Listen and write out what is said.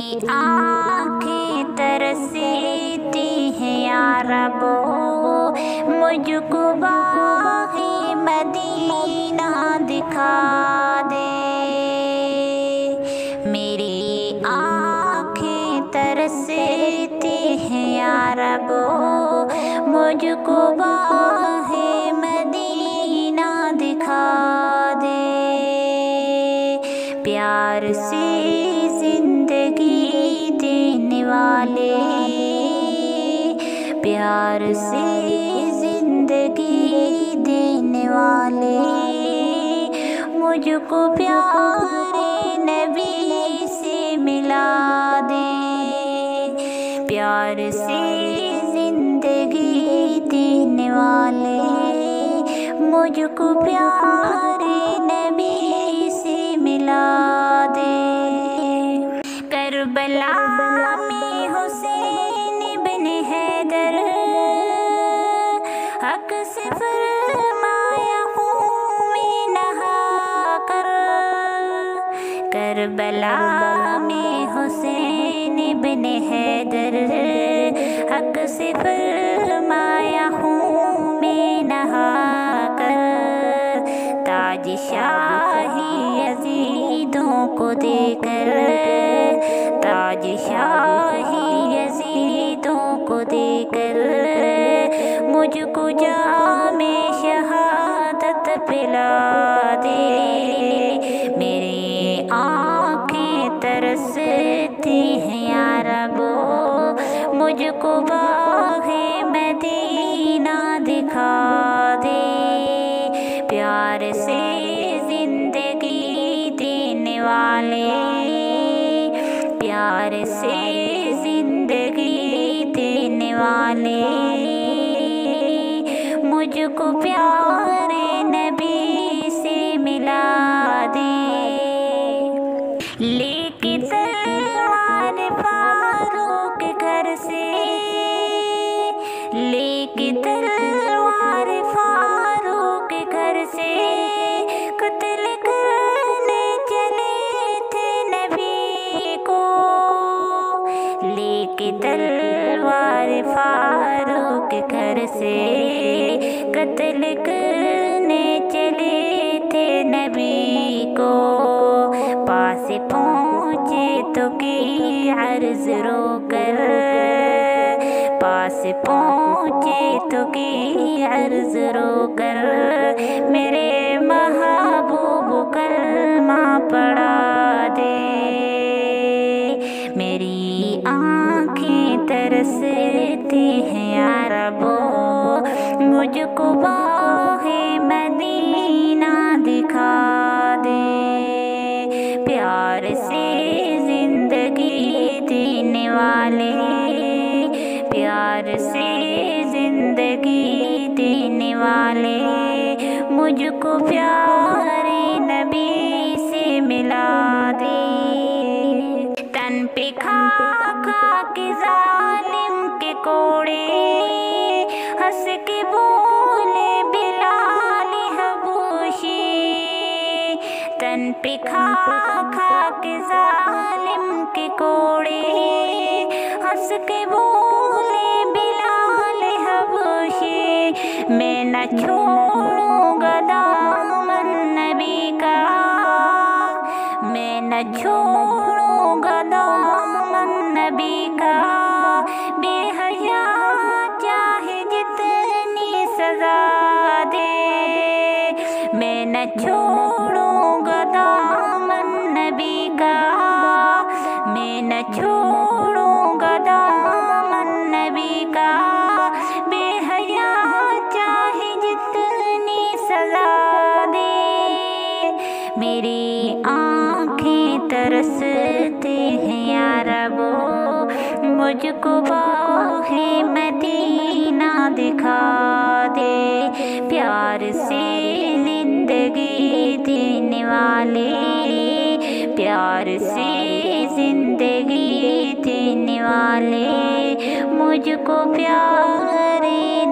आँखें तरसती हैं या रबो, मुझको बाग़े मदीना दिखा दे। मेरी आँखें तरसती हैं या रबो, मुझको बाग़े मदीना दिखा दे। प्यार से जिंदगी देने वाले, प्यार से जिंदगी देने वाले, मुझको प्यारे नबी से मिला दे। प्यार से जिंदगी देने वाले, मुझको प्यारे नबी से मिला दे। करबला में हुसैन इब्न हैदर हक से फरमाया हूँ मैं नहा कर। करबला में हुसैन इब्न हैदर हक से फरमाया हूँ मैं नहा कर। ताज शाही यजीदों को देकर, ताज शाही यजीदों को देकर, मुझको जामे शहादत पिला दे। मेरी आँखें तरसती हैं या रबो, मुझको बाग़े मदीना दिखा दे। प्यार से जिंदगी देने वाले, प्यार से जिंदगी देने वाले, मुझको प्यारे नबी से मिला दे। लेके तलवार फारूक घर से, लेके तलवार फारूक घर से, कत्ल करने चले थे नबी को। लेके तलवार फारूक घर से, कत्ल करने चले थे नबी को। पास पहुँचे तो की अर्ज़ रोकर, पास पहुँचे तो की अर्ज़ रोकर, मेरे महबूब कलमा पढ़ा दे। मेरी आँखें तरसती हैं या रबो, मुझको बाग़े मदीना दिखा दे। प्यार से जिंदगी देने वाले, प्यार से जिंदगी देने वाले, मुझको प्यारे नबी से मिला दे। तन पे खा खा के जालिम के कोड़े, हंस के बोले बिलाल हबूशी। तन पे खा खा के जालिम के कोड़े, हंस के बोले बिलाल हबूशी। मैं न छोड़ूंगा दामन नबी का, मैं न छोड़ूंगा दामन नबी का। बेहया चाहे जितनी सजा दे, मैं न छोड़ूंगा दामन नबी का, मैं न छोड़ूंगा दामन नबी का। बेहया चाहे जितनी सजा दे, मेरी आँखें तरसती हैं या रबो, मुझको बाग़े मदीना दिखा दे। प्यार से जिंदगी देने वाले, प्यार से जिंदगी देने वाले, मुझको प्यारे